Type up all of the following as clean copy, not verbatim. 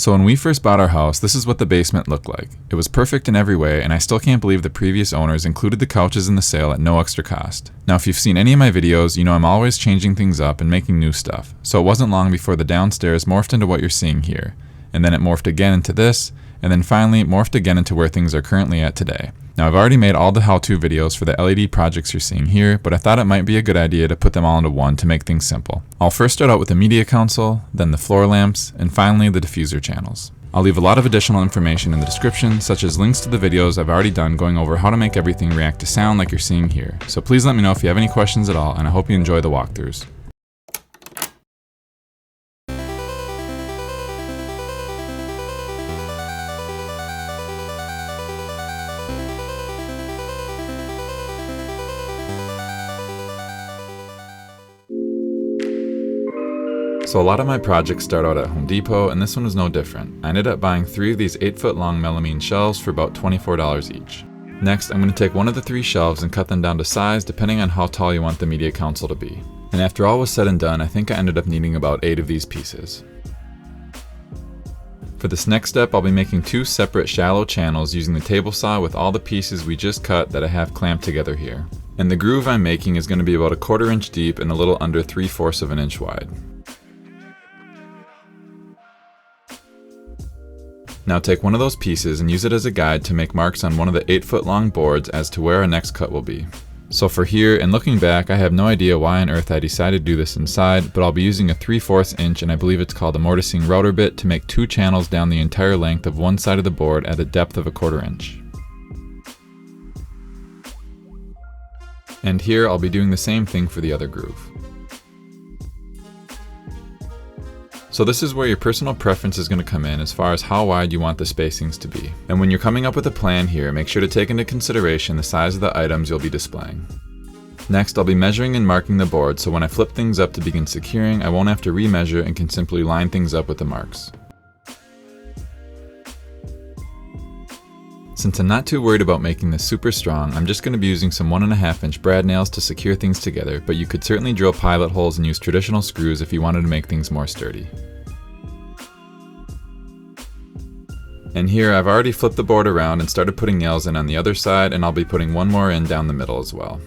So when we first bought our house, this is what the basement looked like. It was perfect in every way, and I still can't believe the previous owners included the couches in the sale at no extra cost. Now if you've seen any of my videos, you know I'm always changing things up and making new stuff. So it wasn't long before the downstairs morphed into what you're seeing here. And then it morphed again into this, and then finally it morphed again into where things are currently at today. Now I've already made all the how-to videos for the LED projects you're seeing here, but I thought it might be a good idea to put them all into one to make things simple. I'll first start out with the media console, then the floor lamps, and finally the diffuser channels. I'll leave a lot of additional information in the description, such as links to the videos I've already done going over how to make everything react to sound like you're seeing here. So please let me know if you have any questions at all, and I hope you enjoy the walkthroughs. So a lot of my projects start out at Home Depot, and this one was no different. I ended up buying 3 of these 8-foot long melamine shelves for about $24 each. Next, I'm going to take one of the 3 shelves and cut them down to size depending on how tall you want the media console to be. And after all was said and done, I think I ended up needing about 8 of these pieces. For this next step, I'll be making 2 separate shallow channels using the table saw with all the pieces we just cut that I have clamped together here. And the groove I'm making is going to be about 1/4 inch deep and a little under 3/4 of an inch wide. Now take one of those pieces and use it as a guide to make marks on one of the 8-foot long boards as to where our next cut will be. So for here, and looking back, I have no idea why on earth I decided to do this inside, but I'll be using a 3/4 inch and I believe it's called a mortising router bit to make 2 channels down the entire length of one side of the board at a depth of 1/4 inch. And here I'll be doing the same thing for the other groove. So this is where your personal preference is going to come in as far as how wide you want the spacings to be. And when you're coming up with a plan here, make sure to take into consideration the size of the items you'll be displaying. Next, I'll be measuring and marking the board so when I flip things up to begin securing, I won't have to remeasure and can simply line things up with the marks. Since I'm not too worried about making this super strong, I'm just going to be using some 1.5 inch brad nails to secure things together, but you could certainly drill pilot holes and use traditional screws if you wanted to make things more sturdy. And here I've already flipped the board around and started putting nails in on the other side, and I'll be putting one more in down the middle as well.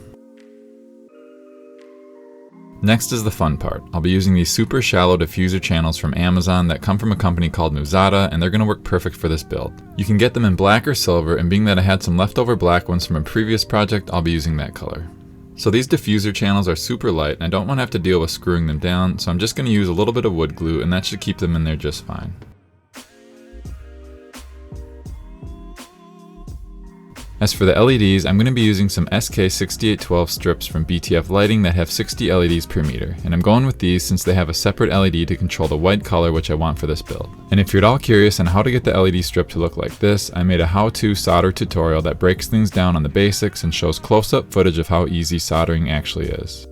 Next is the fun part. I'll be using these super shallow diffuser channels from Amazon that come from a company called Nuzada, and they're going to work perfect for this build. You can get them in black or silver, and being that I had some leftover black ones from a previous project, I'll be using that color. So these diffuser channels are super light, and I don't want to have to deal with screwing them down, so I'm just going to use a little bit of wood glue, and that should keep them in there just fine. As for the LEDs, I'm going to be using some SK6812 strips from BTF Lighting that have 60 LEDs per meter, and I'm going with these since they have a separate LED to control the white color which I want for this build. And if you're at all curious on how to get the LED strip to look like this, I made a how-to solder tutorial that breaks things down on the basics and shows close-up footage of how easy soldering actually is.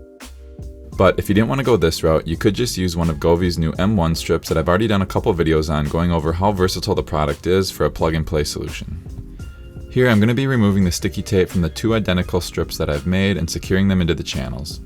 But if you didn't want to go this route, you could just use one of Govi's new M1 strips that I've already done a couple videos on going over how versatile the product is for a plug-and-play solution. Here I'm going to be removing the sticky tape from the 2 identical strips that I've made and securing them into the channels.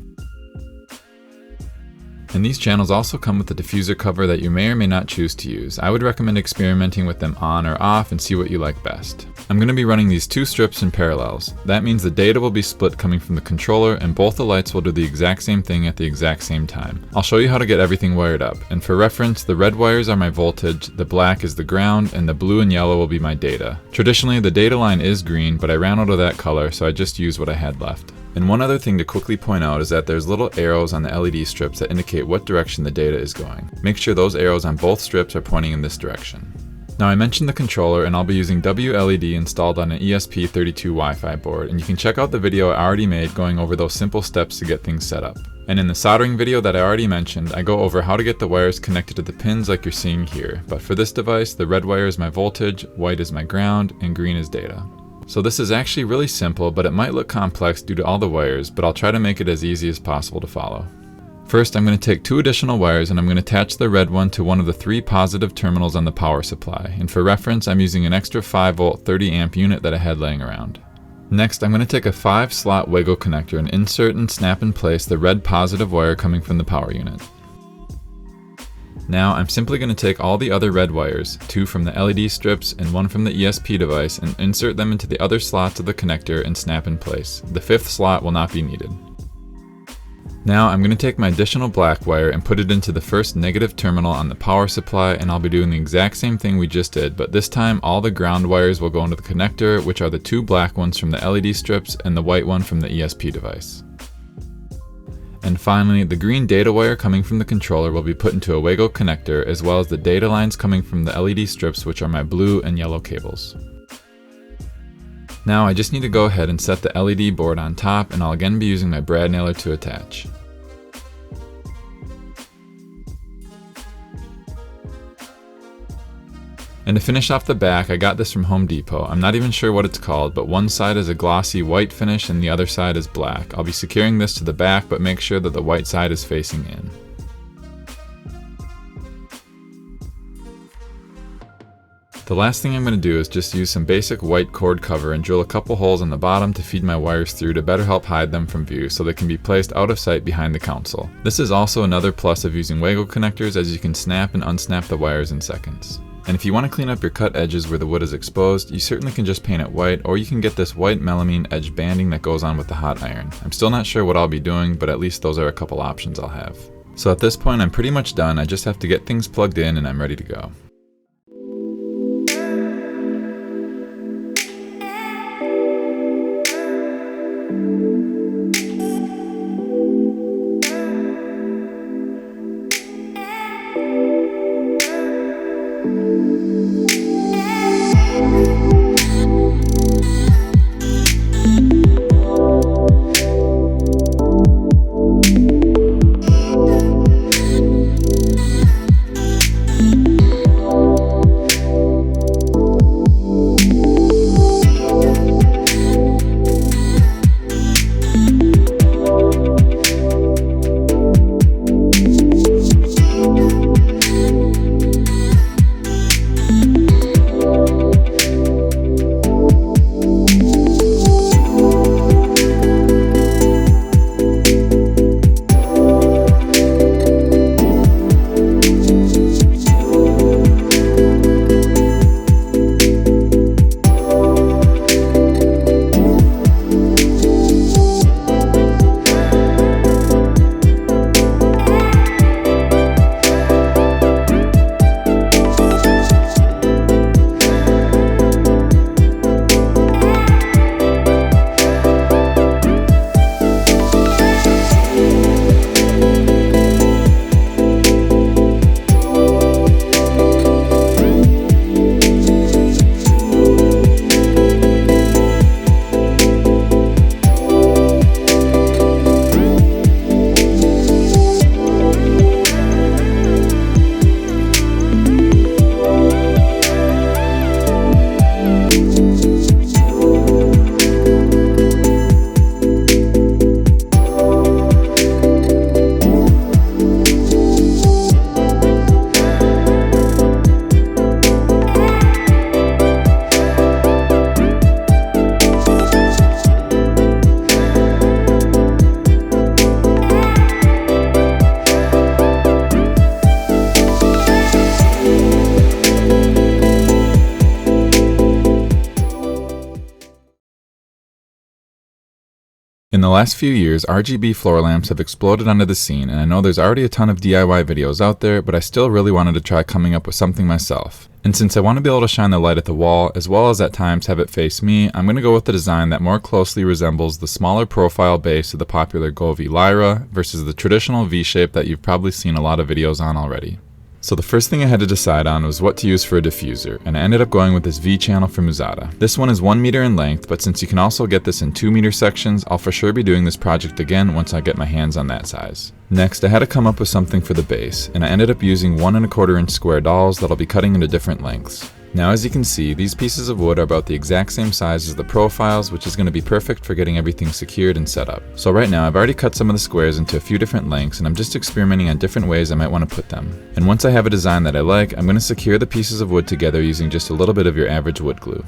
And these channels also come with a diffuser cover that you may or may not choose to use. I would recommend experimenting with them on or off and see what you like best. I'm going to be running these 2 strips in parallels. That means the data will be split coming from the controller and both the lights will do the exact same thing at the exact same time. I'll show you how to get everything wired up, and for reference, the red wires are my voltage, the black is the ground, and the blue and yellow will be my data. Traditionally, the data line is green, but I ran out of that color, so I just used what I had left. And one other thing to quickly point out is that there's little arrows on the LED strips that indicate what direction the data is going. Make sure those arrows on both strips are pointing in this direction. Now I mentioned the controller, and I'll be using WLED installed on an ESP32 Wi-Fi board, and you can check out the video I already made going over those simple steps to get things set up. And in the soldering video that I already mentioned, I go over how to get the wires connected to the pins like you're seeing here, but for this device, the red wire is my voltage, white is my ground, and green is data. So this is actually really simple, but it might look complex due to all the wires, but I'll try to make it as easy as possible to follow. First, I'm going to take 2 additional wires and I'm going to attach the red one to one of the 3 positive terminals on the power supply, and for reference, I'm using an extra 5V 30 amp unit that I had laying around. Next, I'm going to take a 5-slot wiggle connector and insert and snap in place the red positive wire coming from the power unit. Now I'm simply going to take all the other red wires, 2 from the LED strips and 1 from the ESP device, and insert them into the other slots of the connector and snap in place. The 5th slot will not be needed. Now I'm going to take my additional black wire and put it into the first negative terminal on the power supply, and I'll be doing the exact same thing we just did, but this time all the ground wires will go into the connector, which are the 2 black ones from the LED strips and the white one from the ESP device. And finally, the green data wire coming from the controller will be put into a Wago connector, as well as the data lines coming from the LED strips, which are my blue and yellow cables. Now I just need to go ahead and set the LED board on top, and I'll again be using my brad nailer to attach. And to finish off the back, I got this from Home Depot. I'm not even sure what it's called, but one side is a glossy white finish and the other side is black. I'll be securing this to the back, but make sure that the white side is facing in. The last thing I'm going to do is just use some basic white cord cover and drill a couple holes on the bottom to feed my wires through to better help hide them from view so they can be placed out of sight behind the console. This is also another plus of using Wago connectors, as you can snap and unsnap the wires in seconds. And if you want to clean up your cut edges where the wood is exposed, you certainly can just paint it white, or you can get this white melamine edge banding that goes on with the hot iron. I'm still not sure what I'll be doing, but at least those are a couple options I'll have. So at this point I'm pretty much done. I just have to get things plugged in and I'm ready to go. In the last few years, RGB floor lamps have exploded onto the scene, and I know there's already a ton of DIY videos out there, but I still really wanted to try coming up with something myself. And since I want to be able to shine the light at the wall, as well as at times have it face me, I'm going to go with the design that more closely resembles the smaller profile base of the popular Govee Lyra versus the traditional V-shape that you've probably seen a lot of videos on already. So the first thing I had to decide on was what to use for a diffuser, and I ended up going with this V channel from Musada. This one is 1 meter in length, but since you can also get this in 2 meter sections, I'll for sure be doing this project again once I get my hands on that size. Next, I had to come up with something for the base, and I ended up using 1 1/4 inch square dowels that'll be cutting into different lengths. Now as you can see, these pieces of wood are about the exact same size as the profiles, which is going to be perfect for getting everything secured and set up. So right now I've already cut some of the squares into a few different lengths, and I'm just experimenting on different ways I might want to put them. And once I have a design that I like, I'm going to secure the pieces of wood together using just a little bit of your average wood glue.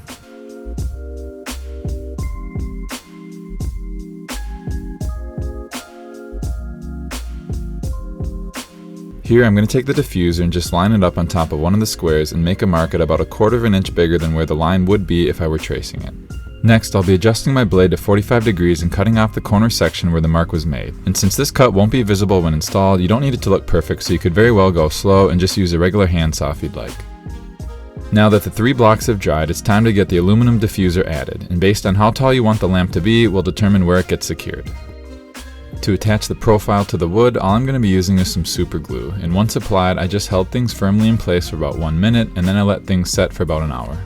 Here I'm going to take the diffuser and just line it up on top of one of the squares and make a mark at about 1/4 of an inch bigger than where the line would be if I were tracing it. Next, I'll be adjusting my blade to 45 degrees and cutting off the corner section where the mark was made. And since this cut won't be visible when installed, you don't need it to look perfect, so you could very well go slow and just use a regular handsaw if you'd like. Now that the 3 blocks have dried, it's time to get the aluminum diffuser added, and based on how tall you want the lamp to be, will determine where it gets secured. To attach the profile to the wood, all I'm going to be using is some super glue, and once applied, I just held things firmly in place for about 1 minute, and then I let things set for about an hour.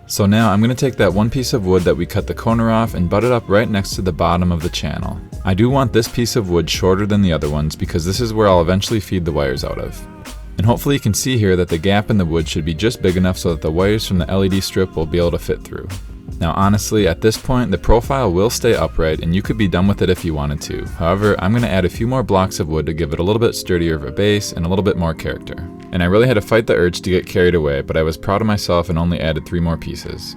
So now I'm going to take that one piece of wood that we cut the corner off and butt it up right next to the bottom of the channel. I do want this piece of wood shorter than the other ones because this is where I'll eventually feed the wires out of. And hopefully you can see here that the gap in the wood should be just big enough so that the wires from the LED strip will be able to fit through. Now honestly, at this point the profile will stay upright and you could be done with it if you wanted to. However, I'm going to add a few more blocks of wood to give it a little bit sturdier of a base and a little bit more character. And I really had to fight the urge to get carried away, but I was proud of myself and only added 3 more pieces.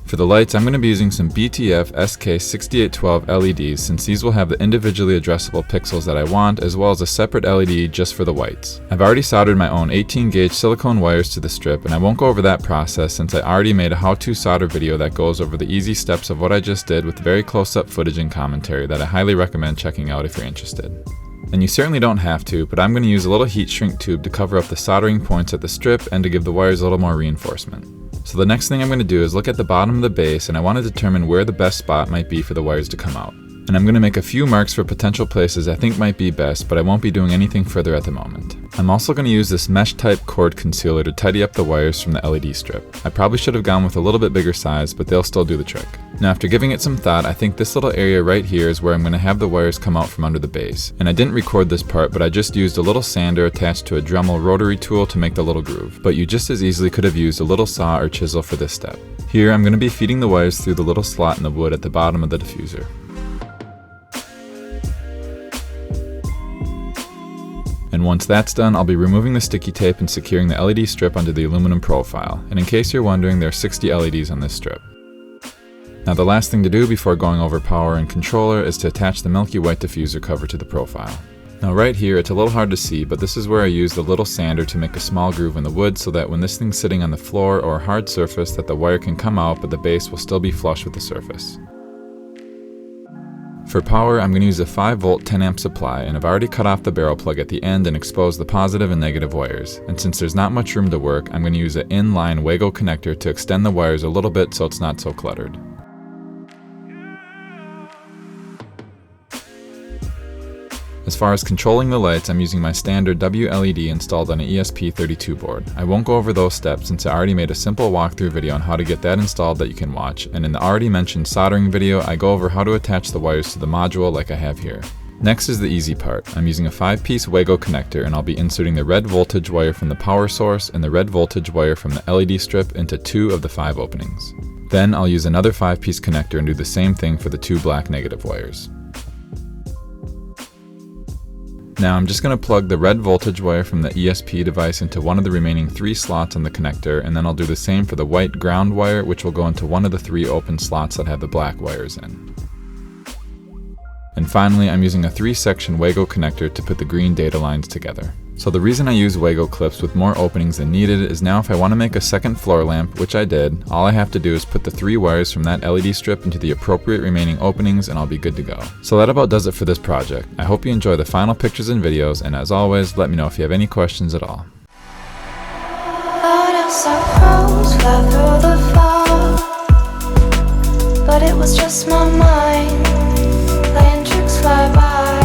For the lights, I'm going to be using some BTF SK6812 LEDs since these will have the individually addressable pixels that I want, as well as a separate LED just for the whites. I've already soldered my own 18 gauge silicone wires to the strip, and I won't go over that process since I already made a how-to solder video that goes over the easy steps of what I just did with very close-up footage and commentary that I highly recommend checking out if you're interested. And you certainly don't have to, but I'm going to use a little heat shrink tube to cover up the soldering points at the strip and to give the wires a little more reinforcement. So the next thing I'm going to do is look at the bottom of the base, and I want to determine where the best spot might be for the wires to come out. And I'm going to make a few marks for potential places I think might be best, but I won't be doing anything further at the moment. I'm also going to use this mesh type cord concealer to tidy up the wires from the LED strip. I probably should have gone with a little bit bigger size, but they'll still do the trick. Now after giving it some thought, I think this little area right here is where I'm going to have the wires come out from under the base. And I didn't record this part, but I just used a little sander attached to a Dremel rotary tool to make the little groove. But you just as easily could have used a little saw or chisel for this step. Here I'm going to be feeding the wires through the little slot in the wood at the bottom of the diffuser. And once that's done, I'll be removing the sticky tape and securing the LED strip onto the aluminum profile. And in case you're wondering, there are 60 LEDs on this strip. Now the last thing to do before going over power and controller is to attach the milky white diffuser cover to the profile. Now right here, it's a little hard to see, but this is where I used the little sander to make a small groove in the wood so that when this thing's sitting on the floor or a hard surface that the wire can come out, but the base will still be flush with the surface. For power, I'm going to use a 5-volt 10-amp supply, and I've already cut off the barrel plug at the end and exposed the positive and negative wires. And since there's not much room to work, I'm going to use an in-line Wago connector to extend the wires a little bit so it's not so cluttered. As far as controlling the lights, I'm using my standard WLED installed on an ESP32 board. I won't go over those steps since I already made a simple walkthrough video on how to get that installed that you can watch, and in the already mentioned soldering video, I go over how to attach the wires to the module like I have here. Next is the easy part. I'm using a 5-piece Wago connector, and I'll be inserting the red voltage wire from the power source and the red voltage wire from the LED strip into 2 of the 5 openings. Then I'll use another 5-piece connector and do the same thing for the 2 black negative wires. Now I'm just going to plug the red voltage wire from the ESP device into one of the remaining 3 slots on the connector, and then I'll do the same for the white ground wire, which will go into one of the 3 open slots that have the black wires in. And finally, I'm using a 3-section Wago connector to put the green data lines together. So the reason I use Wago clips with more openings than needed is now if I want to make a second floor lamp, which I did, all I have to do is put the 3 wires from that LED strip into the appropriate remaining openings and I'll be good to go. So that about does it for this project. I hope you enjoy the final pictures and videos, and as always, let me know if you have any questions at all. But it was just my mind, playing tricks fly by.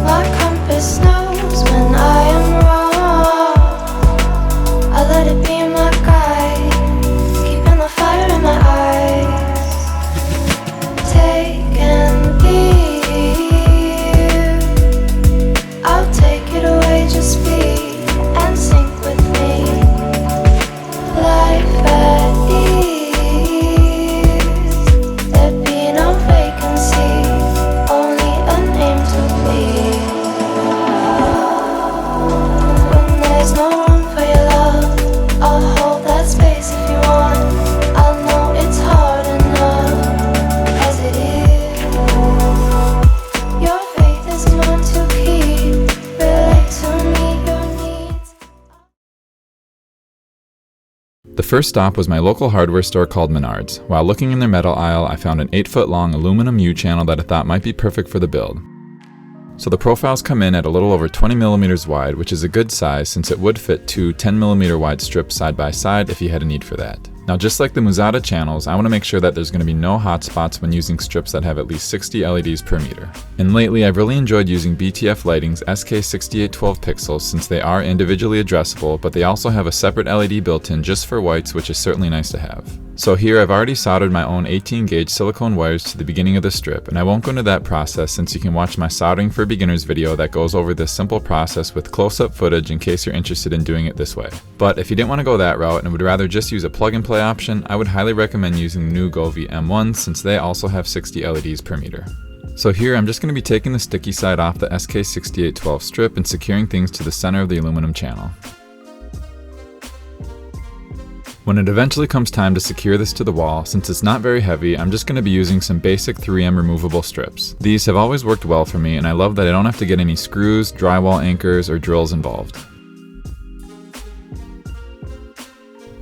My compass knows when I am wrong. I let it be my guide, keeping the fire in my eyes. Take and leave, I'll take it away, just be and sink with me. Life at ease, there'd be no vacancy. first stop was my local hardware store called Menards. While looking in their metal aisle, I found an 8-foot long aluminum U-channel that I thought might be perfect for the build. So the profiles come in at a little over 20 millimeters wide, which is a good size since it would fit two 10 millimeter wide strips side by side if you had a need for that. Now, just like the Musada channels, I want to make sure that there's going to be no hot spots when using strips that have at least 60 LEDs per meter. And lately, I've really enjoyed using BTF Lighting's SK6812 pixels since they are individually addressable, but they also have a separate LED built in just for whites, which is certainly nice to have. So here I've already soldered my own 18 gauge silicone wires to the beginning of the strip, and I won't go into that process since you can watch my soldering for beginners video that goes over this simple process with close-up footage in case you're interested in doing it this way. But if you didn't want to go that route and would rather just use a plug and play option, I would highly recommend using the new Govee M1s since they also have 60 LEDs per meter. So here I'm just going to be taking the sticky side off the SK6812 strip and securing things to the center of the aluminum channel. When it eventually comes time to secure this to the wall, since it's not very heavy, I'm just going to be using some basic 3M removable strips. These have always worked well for me, and I love that I don't have to get any screws, drywall anchors, or drills involved.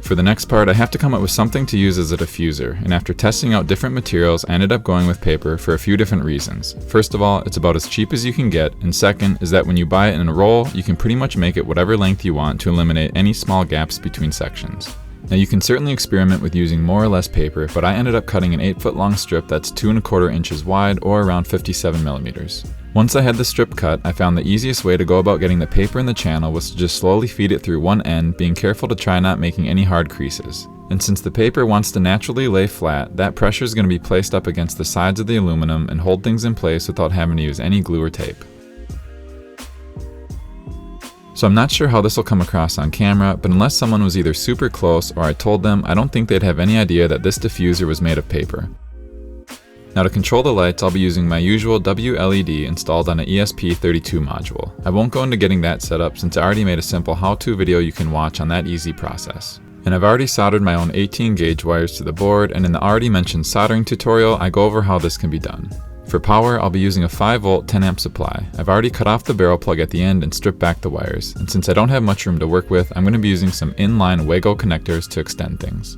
For the next part, I have to come up with something to use as a diffuser, and after testing out different materials, I ended up going with paper for a few different reasons. First of all, it's about as cheap as you can get, and second is that when you buy it in a roll, you can pretty much make it whatever length you want to eliminate any small gaps between sections. Now you can certainly experiment with using more or less paper, but I ended up cutting an 8-foot long strip that's 2¼ inches wide or around 57 millimeters. Once I had the strip cut, I found the easiest way to go about getting the paper in the channel was to just slowly feed it through one end, being careful to try not making any hard creases. And since the paper wants to naturally lay flat, that pressure is going to be placed up against the sides of the aluminum and hold things in place without having to use any glue or tape. So I'm not sure how this will come across on camera, but unless someone was either super close or I told them, I don't think they'd have any idea that this diffuser was made of paper. Now to control the lights, I'll be using my usual WLED installed on an ESP32 module. I won't go into getting that set up since I already made a simple how-to video you can watch on that easy process. And I've already soldered my own 18 gauge wires to the board, and in the already mentioned soldering tutorial, I go over how this can be done. For power, I'll be using a 5-volt 10-amp supply. I've already cut off the barrel plug at the end and stripped back the wires, and since I don't have much room to work with, I'm going to be using some inline Wago connectors to extend things.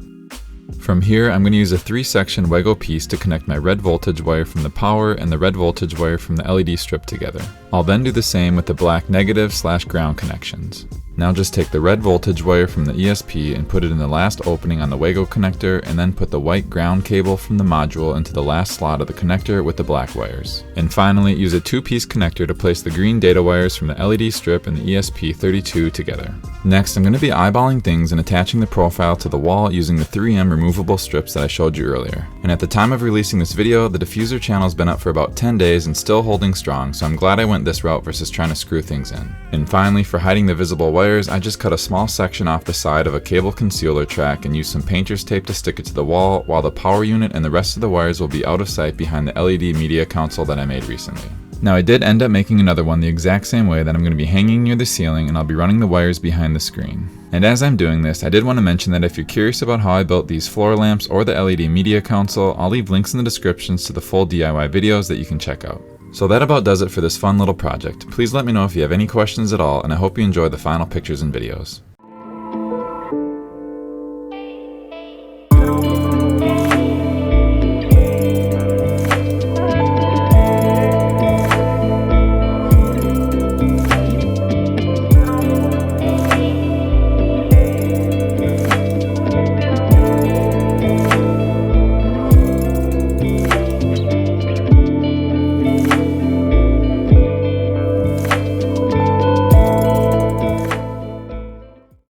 From here, I'm going to use a 3-section Wago piece to connect my red voltage wire from the power and the red voltage wire from the LED strip together. I'll then do the same with the black negative/ground connections. Now just take the red voltage wire from the ESP and put it in the last opening on the Wago connector, and then put the white ground cable from the module into the last slot of the connector with the black wires. And finally, use a 2-piece connector to place the green data wires from the LED strip and the ESP32 together. Next, I'm going to be eyeballing things and attaching the profile to the wall using the 3M removable strips that I showed you earlier. And at the time of releasing this video, the diffuser channel's been up for about 10 days and still holding strong, so I'm glad I went this route versus trying to screw things in. And finally, for hiding the visible wires, I just cut a small section off the side of a cable concealer track and used some painter's tape to stick it to the wall, while the power unit and the rest of the wires will be out of sight behind the LED media console that I made recently. Now I did end up making another one the exact same way that I'm going to be hanging near the ceiling, and I'll be running the wires behind the screen. And as I'm doing this, I did want to mention that if you're curious about how I built these floor lamps or the LED media console, I'll leave links in the descriptions to the full DIY videos that you can check out. So that about does it for this fun little project. Please let me know if you have any questions at all, and I hope you enjoy the final pictures and videos.